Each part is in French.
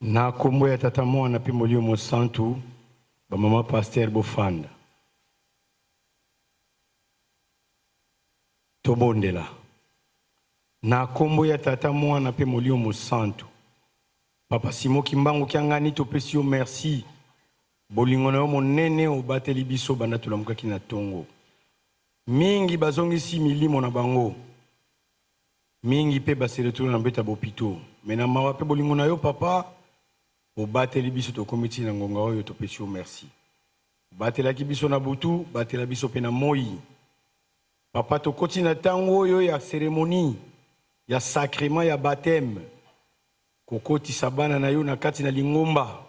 Na kombo ya tata mwana pe molio mosantu ba mama pasteur Bofanda. Tobondela. Na kombo ya tata mwana pe molio mosantu. Papa Simo Kimbangu kiangani topesi yo merci. Bolingo na yo monene obateli biso banda tulamuka kina tongo. Mingi bazongisi milimo na bango. Mingi pe baseretula na beta bopito. Mena mawa pe bolingo na yo papa obateli biso to komiti na ngonga oyo topesi yo merci. Batela ki biso na butu, batela biso pe na moi. Papa to koti na tango oyo ya cérémonie, ya sacrement ya baptême. Kokoti sabana na yo na kati na lingomba.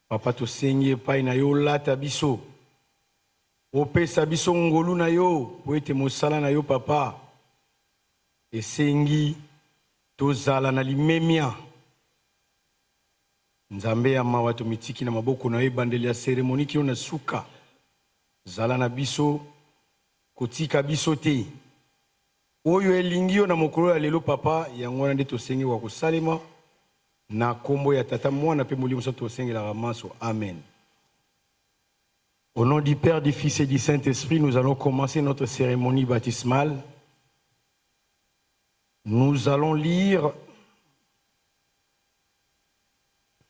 Papa to sengi epai na yo lata biso. Opesa biso ngolu na yo, po ete mosala na yo papa. Esengi tozala na limemia. Nzambe ya mawa to mitiki na maboko na yo bandeli ya cérémonie ki yo na suka. Zala na biso, kotika biso te. Oyo elingi yo na mokolo ya lelo papa, yango na nde tosengi wa kosalema. Na kombo ya tata mwana pe molimo sa tosengi la ramaso. Amen. Au nom du Père, du Fils et du Saint-Esprit, nous allons commencer notre cérémonie baptismale. Nous allons lire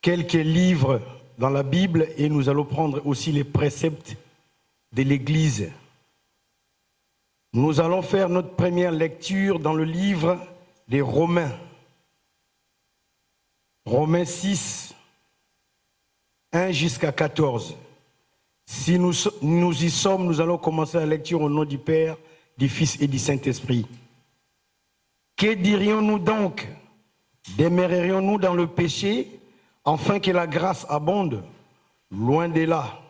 quelques livres dans la Bible et nous allons prendre aussi les préceptes de l'Église. Nous allons faire notre première lecture dans le livre des Romains. Romains 6, 1 jusqu'à 14. Si nous y sommes, nous allons commencer la lecture au nom du Père, du Fils et du Saint-Esprit. Que dirions-nous donc? Demeurerions-nous dans le péché, afin que la grâce abonde? Loin de là.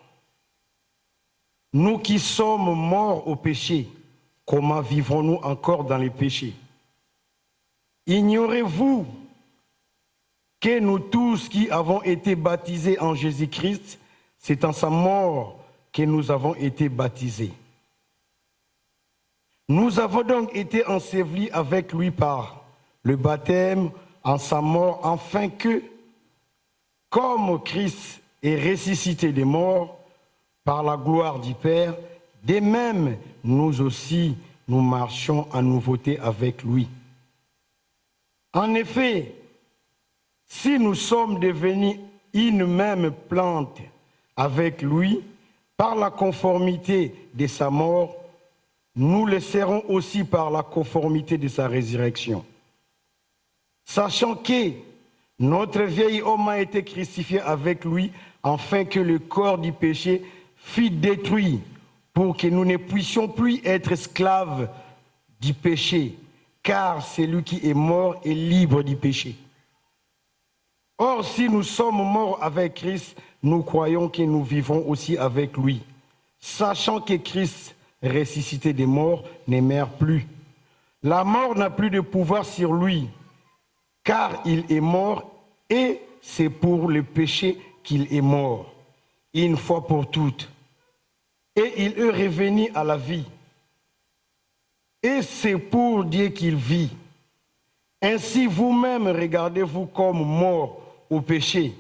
Nous qui sommes morts au péché, comment vivrons-nous encore dans les péchés? Ignorez-vous que nous tous qui avons été baptisés en Jésus-Christ, c'est en sa mort que nous avons été baptisés. Nous avons donc été ensevelis avec lui par le baptême en sa mort, afin que, comme Christ est ressuscité des morts par la gloire du Père, de même nous aussi nous marchons en nouveauté avec lui. En effet, si nous sommes devenus une même plante avec lui, par la conformité de sa mort, nous le serons aussi par la conformité de sa résurrection. Sachant que notre vieil homme a été crucifié avec lui, afin que le corps du péché fût détruit, pour que nous ne puissions plus être esclaves du péché, car celui qui est mort est libre du péché. Or, si nous sommes morts avec Christ, nous croyons que nous vivons aussi avec lui, sachant que Christ, ressuscité des morts, ne meurt plus. La mort n'a plus de pouvoir sur lui, car il est mort et c'est pour le péché qu'il est mort, une fois pour toutes. Et il est revenu à la vie. Et c'est pour Dieu qu'il vit. Ainsi vous-même regardez-vous comme morts au péché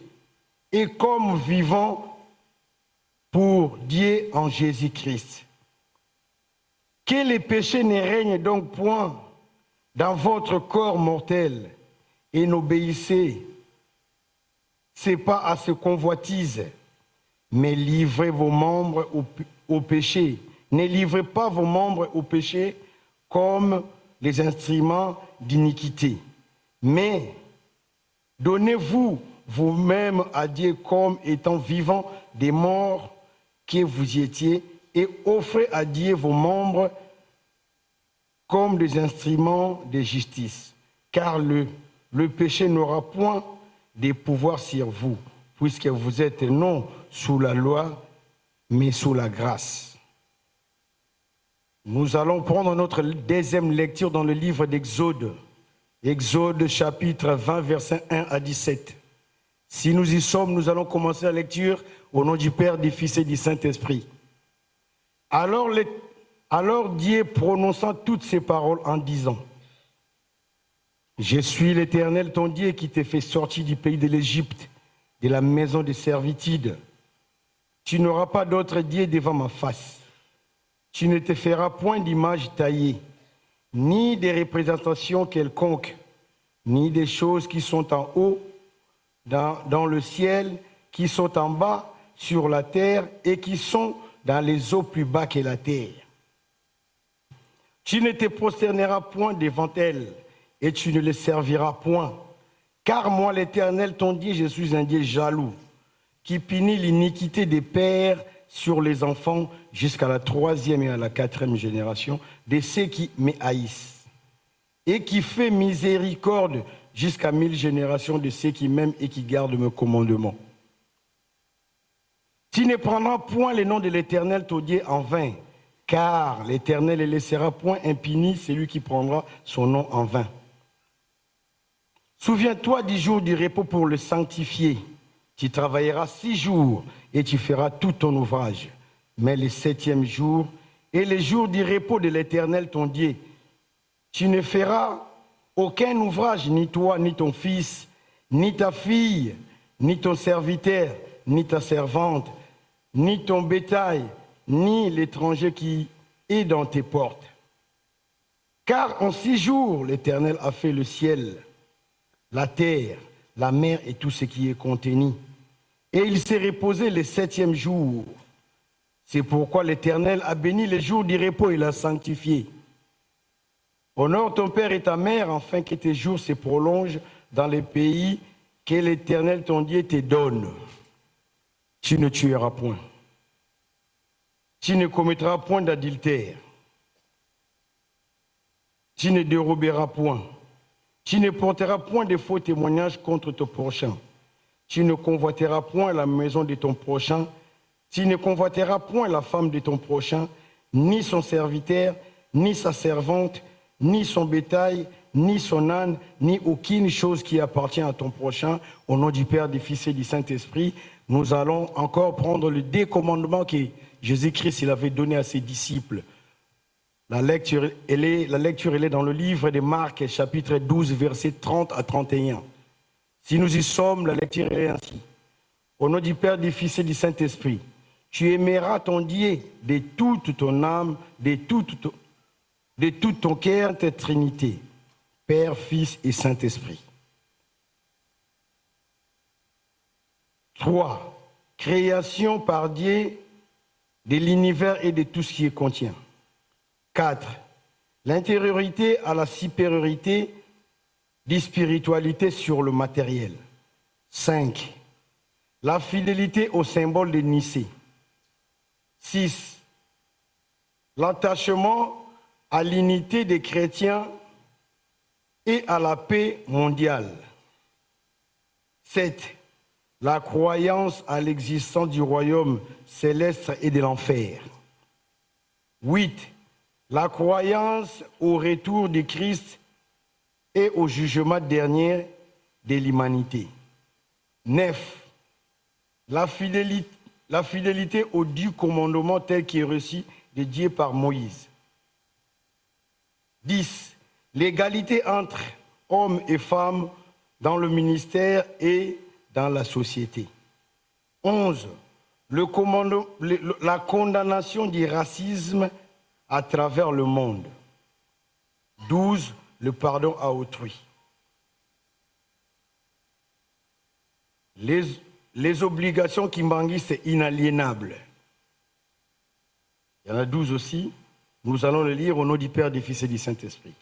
et comme vivants pour Dieu en Jésus-Christ. Que le péché ne règne donc point dans votre corps mortel et n'obéissez, c'est pas à ce convoitise, mais livrez vos membres au péché. Ne livrez pas vos membres au péché comme les instruments d'iniquité, mais donnez-vous vous-même à Dieu comme étant vivants des morts que vous y étiez, et offrez à Dieu vos membres comme des instruments de justice, car le péché n'aura point de pouvoir sur vous, puisque vous êtes non sous la loi, mais sous la grâce. Nous allons prendre notre deuxième lecture dans le livre d'Exode. Exode chapitre 20, versets 1 à 17. Si nous y sommes, nous allons commencer la lecture au nom du Père, du Fils et du Saint-Esprit. Alors Dieu prononça toutes ces paroles en disant: Je suis l'Éternel, ton Dieu, qui t'ai fait sortir du pays de l'Égypte, de la maison de servitude. Tu n'auras pas d'autre Dieu devant ma face. Tu ne te feras point d'image taillée, ni des représentations quelconques, ni des choses qui sont en haut, dans le ciel, qui sont en bas, sur la terre, et qui sont dans les eaux plus bas que la terre. Tu ne te prosterneras point devant elles, et tu ne les serviras point. Car moi, l'Éternel, ton Dieu, je suis un Dieu jaloux, qui punit l'iniquité des pères sur les enfants jusqu'à la 3e et à la 4e génération de ceux qui me haïssent, et qui fait miséricorde jusqu'à 1000 générations de ceux qui m'aiment et qui gardent mes commandements. Tu ne prendras point le nom de l'Éternel, ton Dieu, en vain, car l'Éternel ne laissera point impuni celui qui prendra son nom en vain. Souviens-toi du jour du repos pour le sanctifier. Tu travailleras 6 jours et tu feras tout ton ouvrage. Mais le 7e jour est le jour du repos de l'Éternel, ton Dieu. Tu ne feras aucun ouvrage, ni toi, ni ton fils, ni ta fille, ni ton serviteur, ni ta servante, ni ton bétail, ni l'étranger qui est dans tes portes. Car en 6 jours, l'Éternel a fait le ciel, la terre, la mer et tout ce qui est contenu. Et il s'est reposé le 7e jour. C'est pourquoi l'Éternel a béni le jour du repos et l'a sanctifié. Honore ton père et ta mère, afin que tes jours se prolongent dans les pays que l'Éternel ton Dieu te donne. Tu ne tueras point. Tu ne commettras point d'adultère. Tu ne déroberas point. Tu ne porteras point de faux témoignages contre ton prochain. Tu ne convoiteras point la maison de ton prochain. Tu ne convoiteras point la femme de ton prochain, ni son serviteur, ni sa servante, ni son bétail, ni son âne, ni aucune chose qui appartient à ton prochain. Au nom du Père, du Fils et du Saint-Esprit, nous allons encore prendre le décommandement que Jésus-Christ il avait donné à ses disciples. La lecture, elle est dans le livre de Marc, chapitre 12, versets 30 à 31. Si nous y sommes, la lecture est ainsi. Au nom du Père, du Fils et du Saint-Esprit, tu aimeras ton Dieu de toute ton âme, de tout ton cœur, ta Trinité, Père, Fils et Saint-Esprit. 3. Création par Dieu de l'univers et de tout ce qui y contient. 4. L'intériorité à la supériorité de spiritualité sur le matériel. 5. La fidélité au symbole de Nicée. 6. L'attachement à l'unité des chrétiens et à la paix mondiale. 7. La croyance à l'existence du royaume céleste et de l'enfer. 8. La croyance au retour du Christ et au jugement dernier de l'humanité. 9. La fidélité au dû commandement tel qu'il est reçu de Dieu par Moïse. 10. L'égalité entre hommes et femmes dans le ministère et dans la société. 11. La condamnation du racisme à travers le monde. 12. Le pardon à autrui. Les obligations Kimbangi, c'est inaliénable. Il y en a 12 aussi. Nous allons le lire au nom du Père, du Fils et du Saint-Esprit.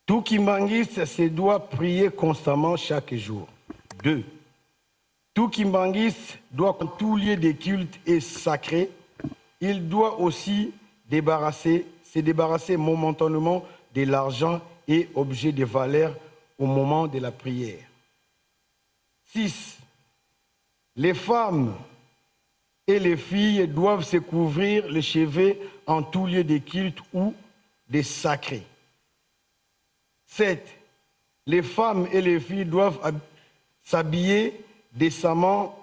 Tout Kimbanguiste se doit prier constamment chaque jour. 2. Tout Kimbanguiste doit, quand tout lieu de culte est sacré, il doit aussi se débarrasser momentanément de l'argent et objets de valeur au moment de la prière. 6. Les femmes et les filles doivent se couvrir les cheveux en tout lieu de culte ou de sacré. 7. Les femmes et les filles doivent s'habiller décemment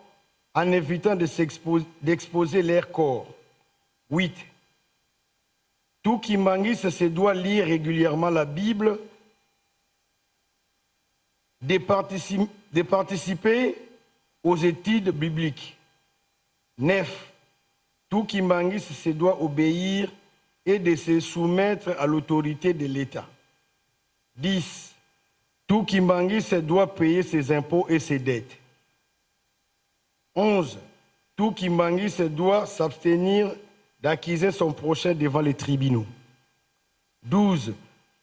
en évitant d'exposer leur corps. 8. Tout Kimbanguiste se doit lire régulièrement la Bible de participer aux études bibliques. 9. Tout Kimbanguiste se doit obéir et de se soumettre à l'autorité de l'État. 10. Tout Kimbanguiste doit payer ses impôts et ses dettes. 11. Tout Kimbanguiste doit s'abstenir d'accuser son prochain devant les tribunaux. 12.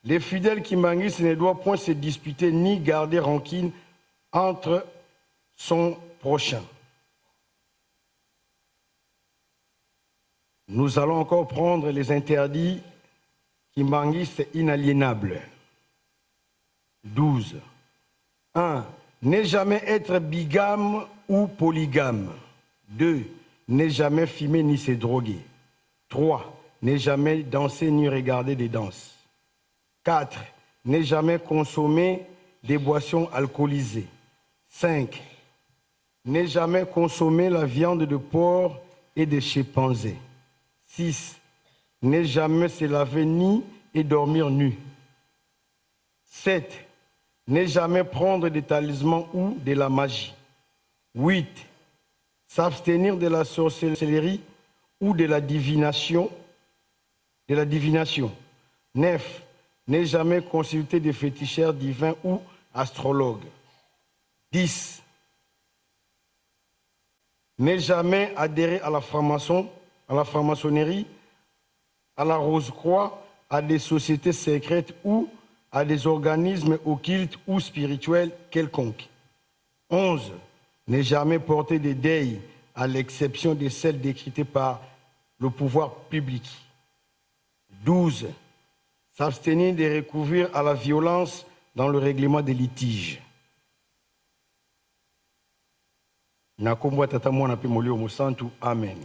Les fidèles Kimbanguistes ne doivent point se disputer ni garder rancune entre son prochain. Nous allons encore prendre les interdits kimbanguistes inaliénables. 12. 1. Ne jamais être bigame ou polygame. 2. Ne jamais fumer ni se droguer. 3. Ne jamais danser ni regarder des danses. 4. Ne jamais consommer des boissons alcoolisées. 5. Ne jamais consommer la viande de porc et de chimpanzés. 6. Ne jamais se laver ni et dormir nu. 7. Ne jamais prendre des talismans ou de la magie. 8. S'abstenir de la sorcellerie ou de la divination. 9. Ne jamais consulter des féticheurs divins ou astrologues. 10. Ne jamais adhérer à la franc-maçonnerie, à la Rose-Croix, à des sociétés secrètes ou à des organismes occultes ou spirituels quelconques. 11. Ne jamais porter des deuils, à l'exception de celles décrétées par le pouvoir public. 12. S'abstenir de recourir à la violence dans le règlement des litiges. Nakombo tata mwana pe molio musantu. Amen.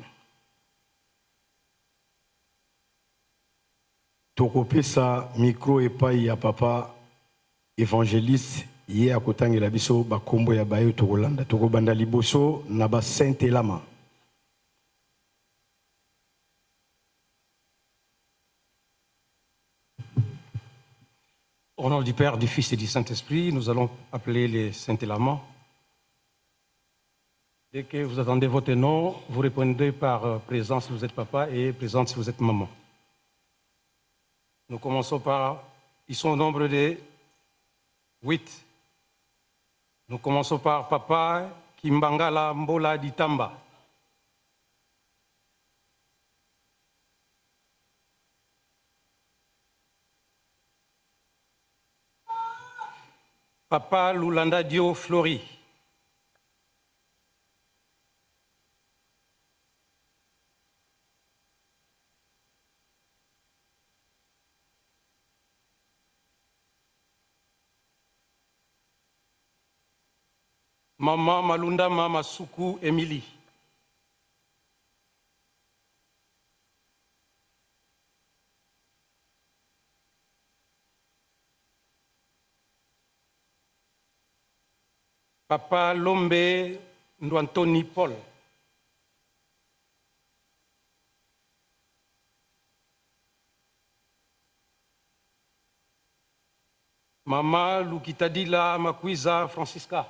Tokopesa micro epai ya papa évangéliste ye akotangela biso bakombo ya bayo tokolanda tokobanda liboso na ba sainte lama. Au nom du Père, du Fils et du Saint-Esprit, nous allons appeler les Saint-Élaments. Dès que vous attendez votre nom, vous répondez par présent si vous êtes papa et présente si vous êtes maman. Nous commençons par, ils sont au nombre de 8. Nous commençons par Papa Kimbangala Mbola Ditamba. Papa Lulanda Dio Flori. Maman Malunda Mama Suku Emily. Papa Lombe Ndwantoni Paul. Mama Lukitadila Makwiza Francisca.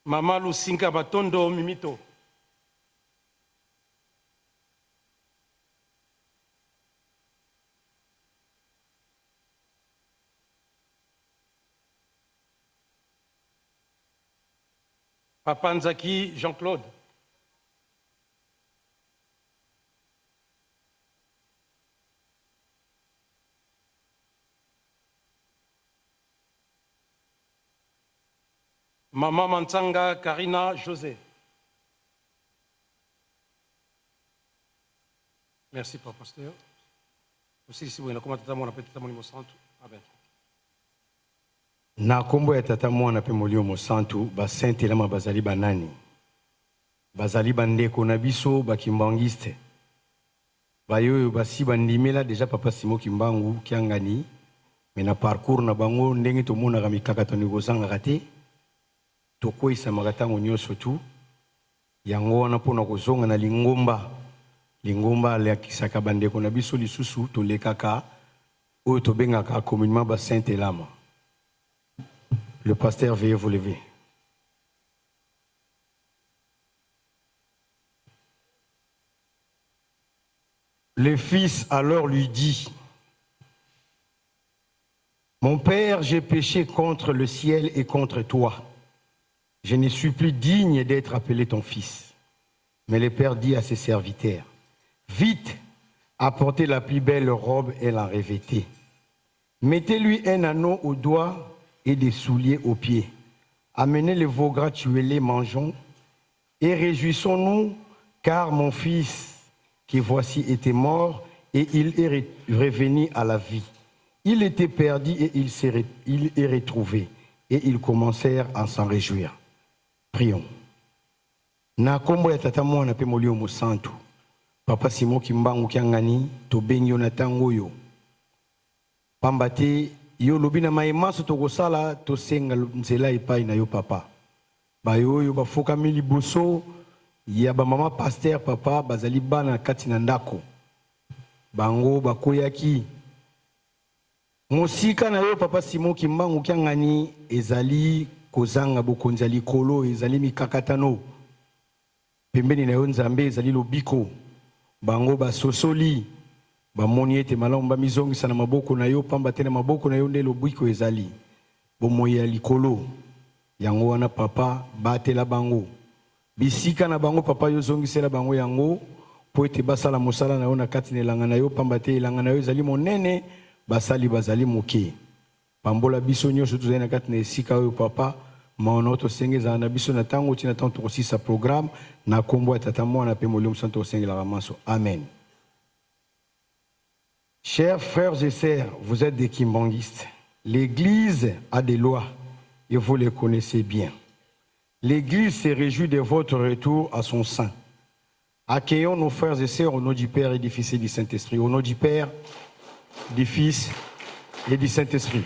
Mama Lusinka Batondo Mimito. Papa Nzaki Jean-Claude. Maman Mansanga Karina José. Merci, Papa Pasteur. Aussi, si vous voulez, comment tu as peut-être mon santo. Amen. Na kombo ya tata mwana pe molio mosantu ba sainte lama bazali banani. bazali bandeko na biso bakimbangiste bayoyo basi bandimela déjà papa Simon Kimbangu kiangani mais na parcours na bango ndenge tomonaka mikakatano kozangaka te tokweisamaka ntango nyonso tu yango wana mpona kozonga na lingomba alakisaka bandeko na biso lisusu tolekaka oyo tobengaka communément ba Sainte Elama. Le pasteur veuillez vous lever. Le fils alors lui dit: mon père, j'ai péché contre le ciel et contre toi. Je ne suis plus digne d'être appelé ton fils. Mais le père dit à ses serviteurs: vite, apportez la plus belle robe et la revêtez. Mettez-lui un anneau au doigt et des souliers aux pieds. Amenez les veaux gratuits, mangeons et réjouissons-nous, car mon fils, qui voici était mort et il est revenu à la vie. Il était perdu et il est retrouvé. Et ils commencèrent à s'en réjouir. Prions. Na kombo ya tata mwana pe molio mosantu. Papa Simon Kimbangu kiangani to bengi na tango yo. Pambate yo lobi na maemaso to kosala to senga nzela epai na yo papa. Ba yo bafoka mili boso ya ba mama pasteur papa bazali bana kati na ndako. Bango bakoyaki Mosika na yo papa Simon Kimbangu kiangani ezali kozanga bokonzi likolo ezali mikakatano. Pembeni na yo nzambe ezali lobiko. Bango basosoli bamoni ete malamu bamizongisa na maboko na yo pamba te na maboko na yo nde lobiko ezali. Bomoyi ya likolo. Yango wana papa batela bango. Bisika na bango papa yo zongisela bango yango po ete basala mosala na yo na kati na elanga na yo pamba te elanga na yo ezali monene. Basali bazali moke pambola biso nyonso tozali na kati na esika oyo papa maona tosengeza na biso na tango tina tango tokosisa programme na kombo ya tata mwana pe molimo santo tosengelaka maso. Amen. Chers frères et sœurs, vous êtes des kimbanguistes. L'église a des lois et vous les connaissez bien. L'église se réjouit de votre retour à son sein. Accueillons nos frères et sœurs au nom du Père et du Fils et du Saint-Esprit. Au nom du Père, du Fils et du Saint-Esprit.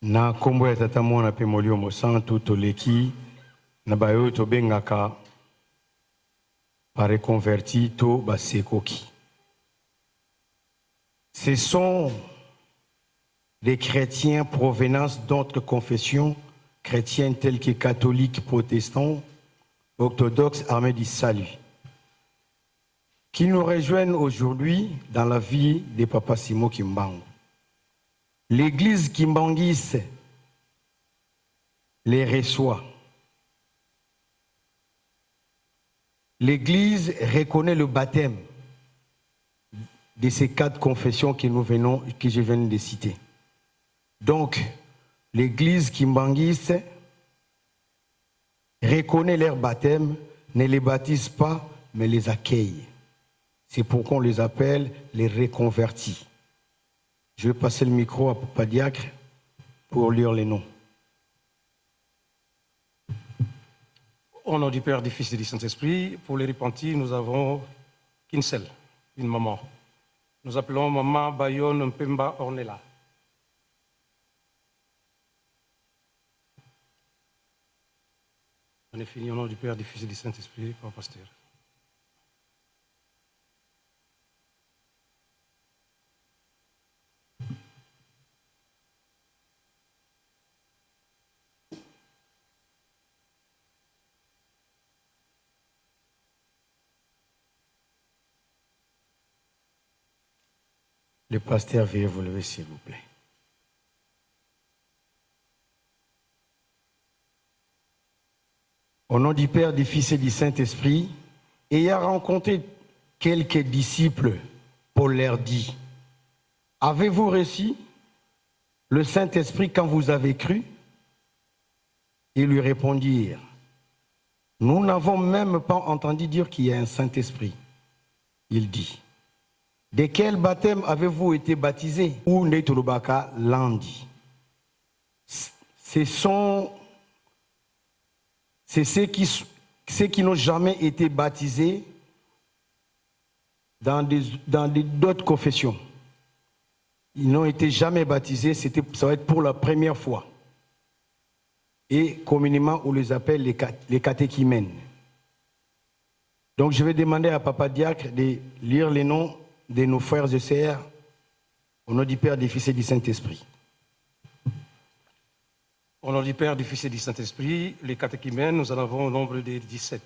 Na kombo ya tata mwana pe molio mosantu toleki na bayo to bengaka pare converti to basekoki. Ce sont des chrétiens provenant d'autres confessions chrétiennes telles que catholiques, protestants, orthodoxes, armés du salut, qui nous rejoignent aujourd'hui dans la vie de Papa Simon Kimbangu. L'église kimbanguiste les reçoit. L'église reconnaît le baptême de ces 4 confessions que je viens de citer. Donc, l'église kimbanguiste reconnaît leur baptême, ne les baptise pas, mais les accueille. C'est pourquoi on les appelle les reconvertis. Je vais passer le micro à Papa Diacre pour lire les noms. Au nom du Père, du Fils et du Saint-Esprit, pour les repentis, nous avons qu'une seule, une maman. Nous appelons Maman Bayonne Mpemba Ornella. On est fini au nom du Père, du Fils et du Saint-Esprit, Papa Pasteur. Le pasteur, veuillez vous lever, s'il vous plaît. Au nom du Père, du Fils et du Saint-Esprit, ayant rencontré quelques disciples, Paul leur dit, « Avez-vous reçu le Saint-Esprit quand vous avez cru ?» Ils lui répondirent, « Nous n'avons même pas entendu dire qu'il y a un Saint-Esprit. » Il dit, « De quel baptême avez-vous été baptisés ?» Ou Neturubaka l'Andi. C'est ceux qui n'ont jamais été baptisés dans d'autres confessions. Ils n'ont été jamais baptisés, ça va être pour la première fois. Et communément, on les appelle les catéchumènes. Donc je vais demander à Papa Diacre de lire les noms de nos frères et sœurs au nom du Père, du Fils et du Saint-Esprit. Au nom du Père, du Fils et du Saint-Esprit, les catéchumènes, nous en avons au nombre de 17.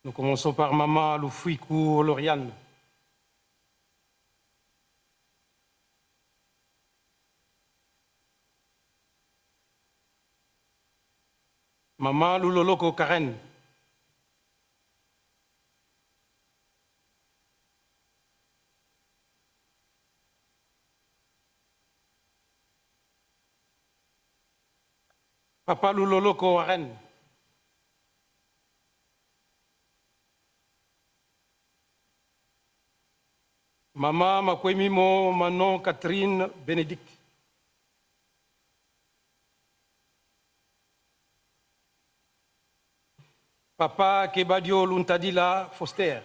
Nous commençons par Maman Loufouikou Lauriane. Maman Louloloko Karen. Papa Louloloko Warren. Maman Makwemimo Manon Catherine Bénédicte. Papa Kebadio Luntadila Foster.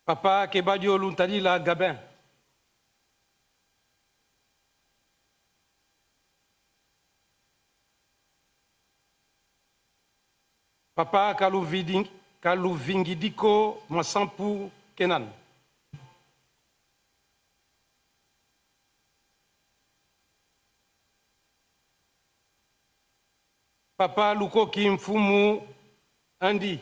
Papa Kebadio Luntadila Gabin. Papa Kaluvingidiko Masampu Kenan. Papa Lukoki Mfumu Andy.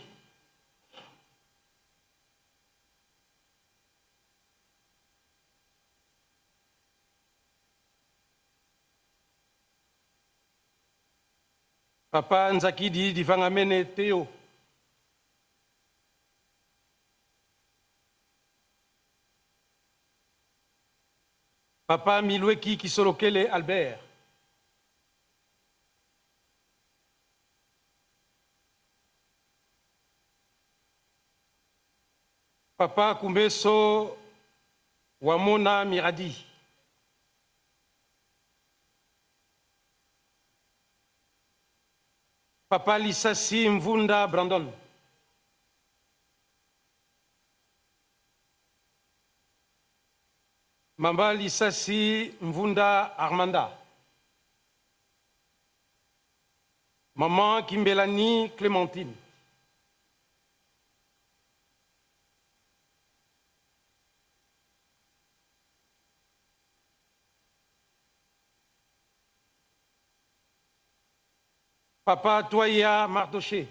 Papa Nzakidi Divangamene Théo. Papa Milweki Kisolokele Albert. Papa Kumbeso Wamona Miradi. Papa Lissassi Mvunda Brandon. Mamba Lissassi Mvunda Armanda. Maman Kimbelani Clémentine. Papa Toya Mardoché.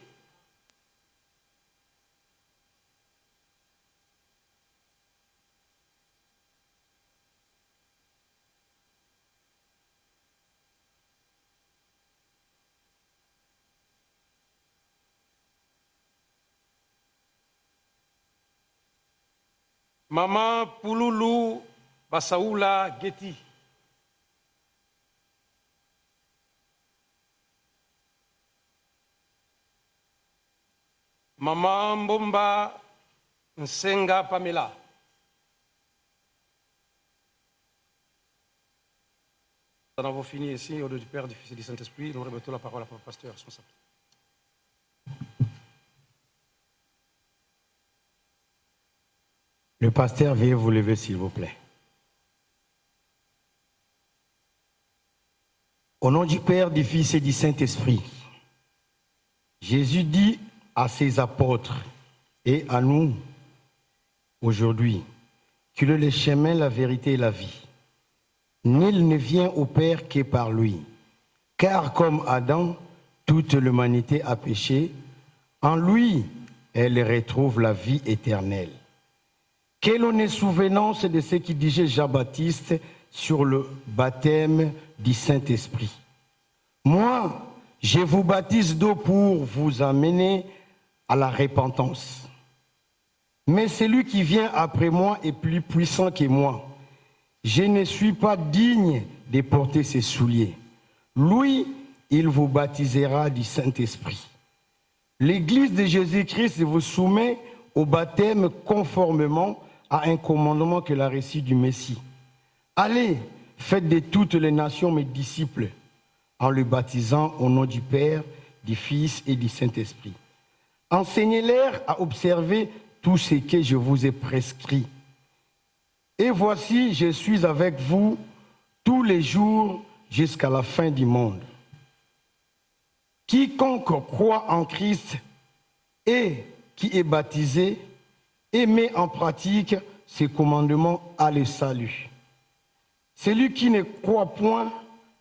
Maman Pululu Basaoula Getty. Maman Mbomba Nsenga Pamela. Nous avons fini ici, au nom du Père, du Fils et du Saint-Esprit. Nous remettons la parole à notre pasteur responsable. Le pasteur, veuillez vous lever, s'il vous plaît. Au nom du Père, du Fils et du Saint-Esprit, Jésus dit à ses apôtres et à nous aujourd'hui qu'il est le chemin, la vérité et la vie. Nul ne vient au Père que par lui. Car comme Adam, toute l'humanité a péché, en lui, elle retrouve la vie éternelle. Que l'on ait souvenance de ce qu'il disait Jean-Baptiste sur le baptême du Saint-Esprit. Moi, je vous baptise d'eau pour vous amener à la repentance. Mais celui qui vient après moi est plus puissant que moi. Je ne suis pas digne de porter ses souliers. Lui, il vous baptisera du Saint-Esprit. L'Église de Jésus-Christ vous soumet au baptême conformément à un commandement qu'elle a reçu du Messie. Allez, faites de toutes les nations mes disciples, en les baptisant au nom du Père, du Fils et du Saint-Esprit. Enseignez-leur à observer tout ce que je vous ai prescrit. Et voici, je suis avec vous tous les jours jusqu'à la fin du monde. Quiconque croit en Christ et qui est baptisé et met en pratique ses commandements a le salut. Celui qui ne croit point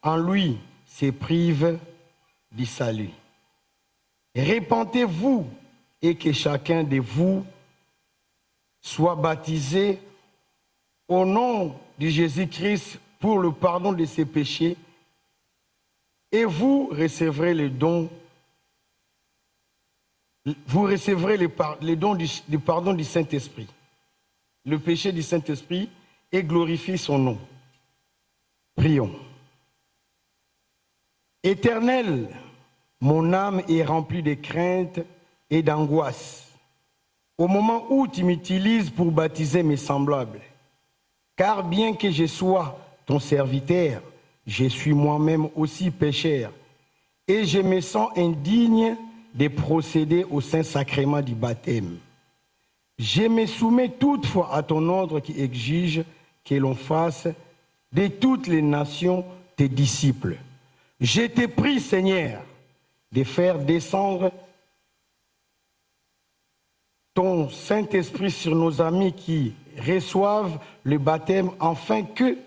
en lui se prive du salut. Répentez-vous et que chacun de vous soit baptisé au nom de Jésus-Christ pour le pardon de ses péchés, et vous recevrez le don, les dons du pardon du Saint-Esprit, le péché du Saint-Esprit, et glorifiez son nom. Prions. Éternel, mon âme est remplie de crainte et d'angoisse au moment où tu m'utilises pour baptiser mes semblables. Car bien que je sois ton serviteur, je suis moi-même aussi pécheur et je me sens indigne de procéder au Saint-Sacrement du baptême. Je me soumets toutefois à ton ordre qui exige que l'on fasse de toutes les nations tes disciples. Je te prie, Seigneur, de faire descendre ton Saint-Esprit sur nos amis qui reçoivent le baptême afin que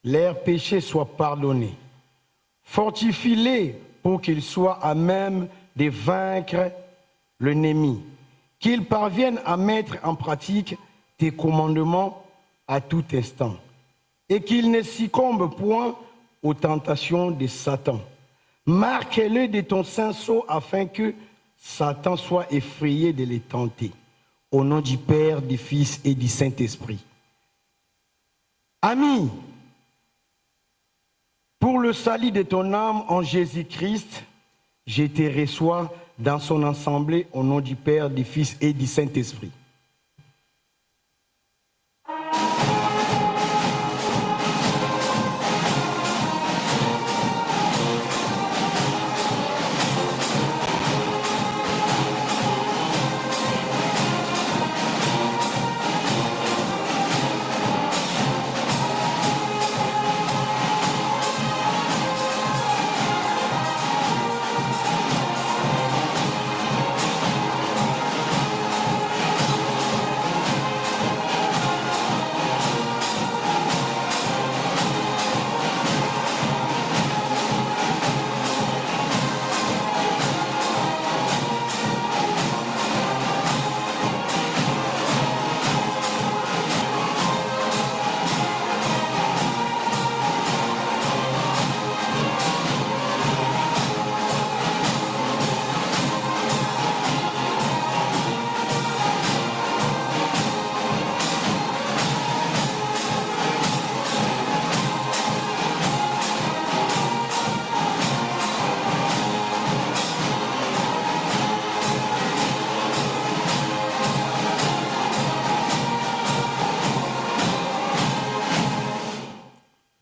leurs péchés soient pardonnés. Fortifie-les pour qu'ils soient à même de vaincre l'ennemi, qu'ils parviennent à mettre en pratique tes commandements à tout instant et qu'ils ne succombent point aux tentations de Satan. Marque-les de ton saint sceau afin que Satan soit effrayé de les tenter. Au nom du Père, du Fils et du Saint-Esprit. Amis, pour le salut de ton âme en Jésus-Christ, je te reçois dans son assemblée au nom du Père, du Fils et du Saint-Esprit.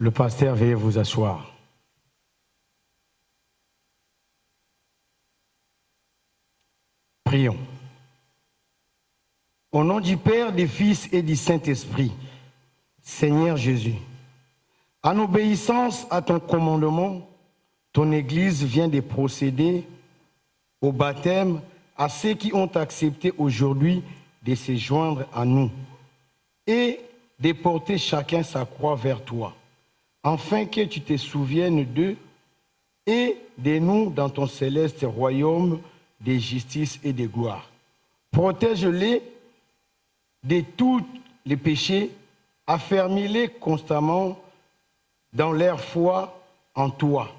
Le pasteur, veuillez vous asseoir. Prions. Au nom du Père, du Fils et du Saint-Esprit, Seigneur Jésus, en obéissance à ton commandement, ton Église vient de procéder au baptême à ceux qui ont accepté aujourd'hui de se joindre à nous et de porter chacun sa croix vers toi, afin que tu te souviennes d'eux et de nous dans ton céleste royaume de justice et de gloire. Protège-les de tous les péchés, affermis-les constamment dans leur foi en toi.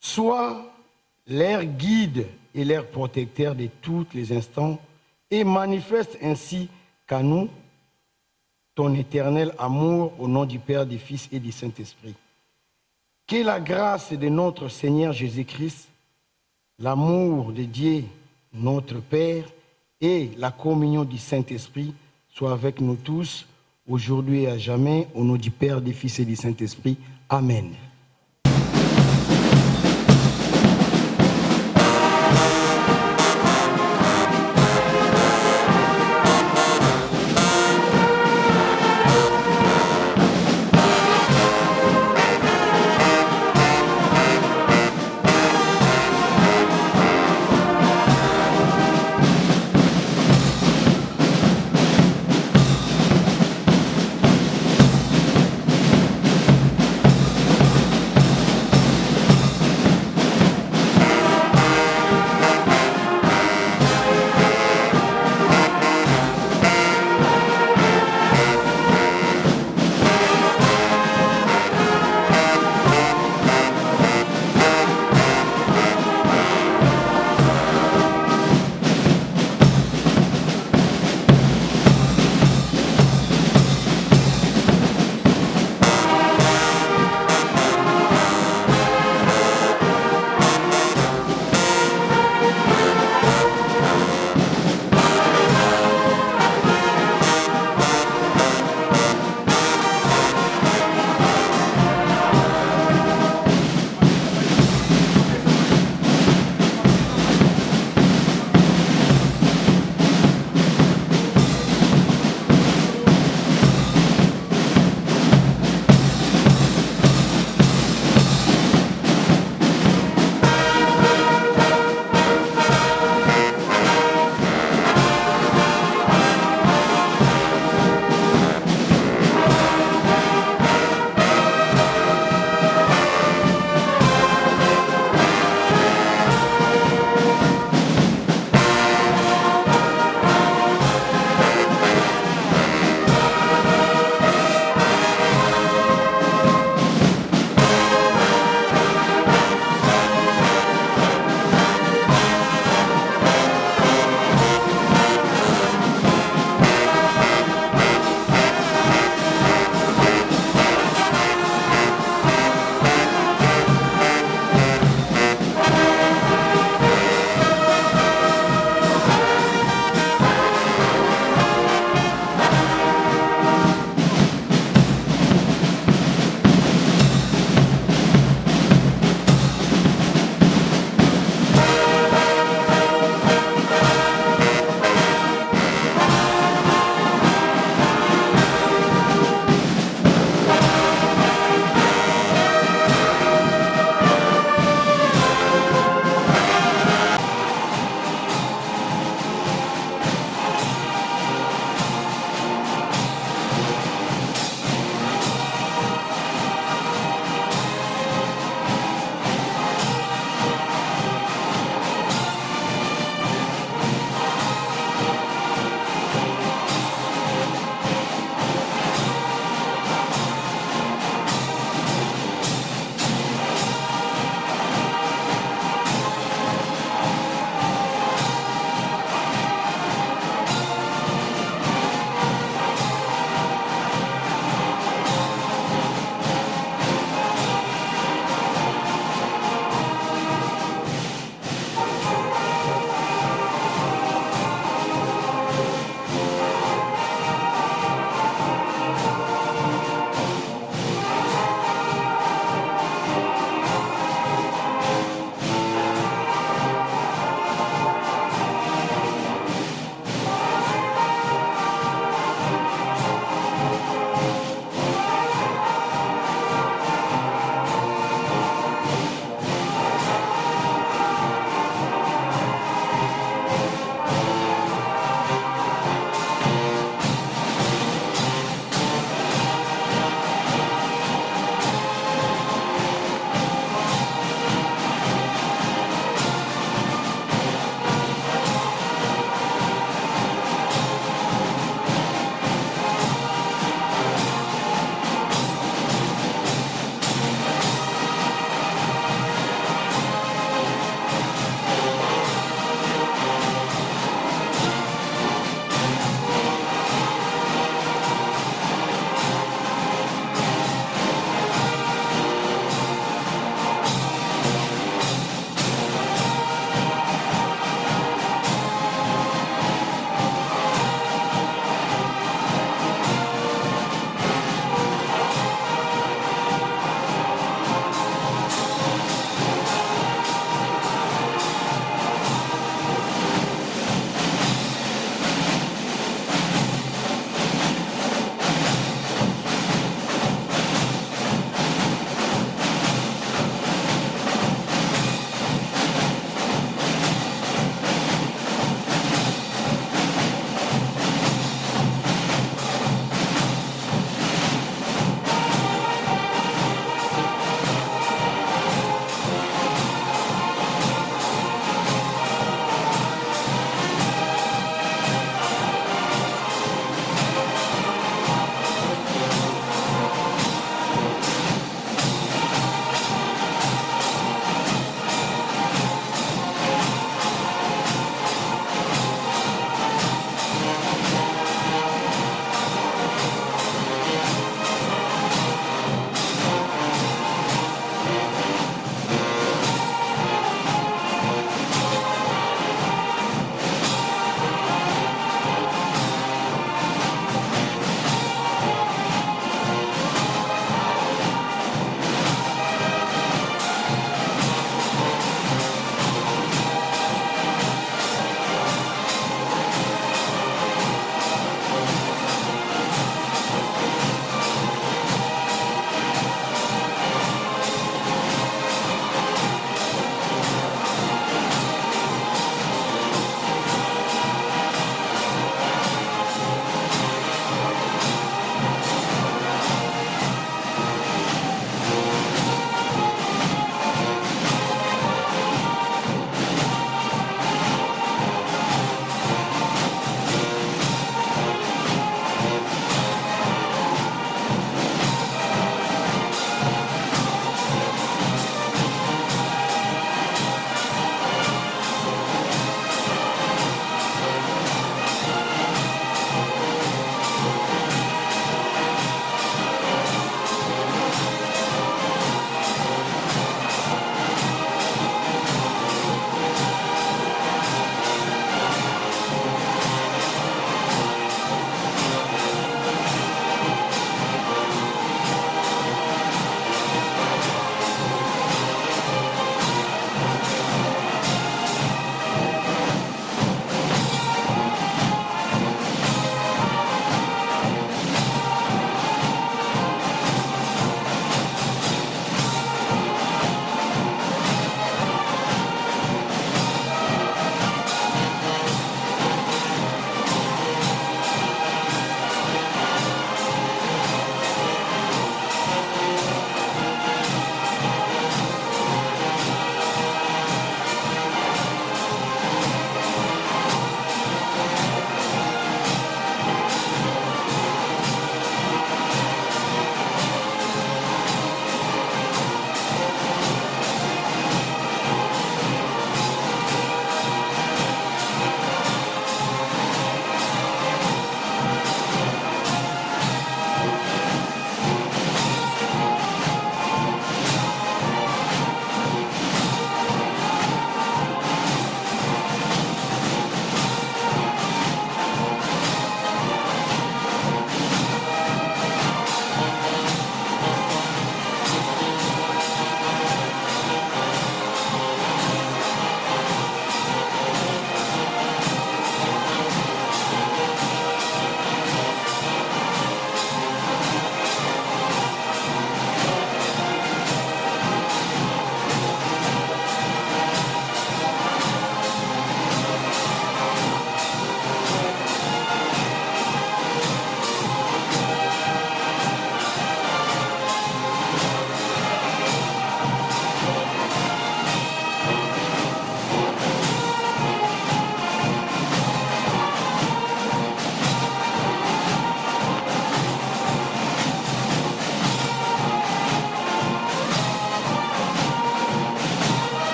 Sois leur guide et leur protecteur de tous les instants et manifeste ainsi qu'à nous ton éternel amour au nom du Père, du Fils et du Saint-Esprit. Que la grâce de notre Seigneur Jésus-Christ, l'amour de Dieu, notre Père, et la communion du Saint-Esprit soient avec nous tous, aujourd'hui et à jamais, au nom du Père, du Fils et du Saint-Esprit. Amen.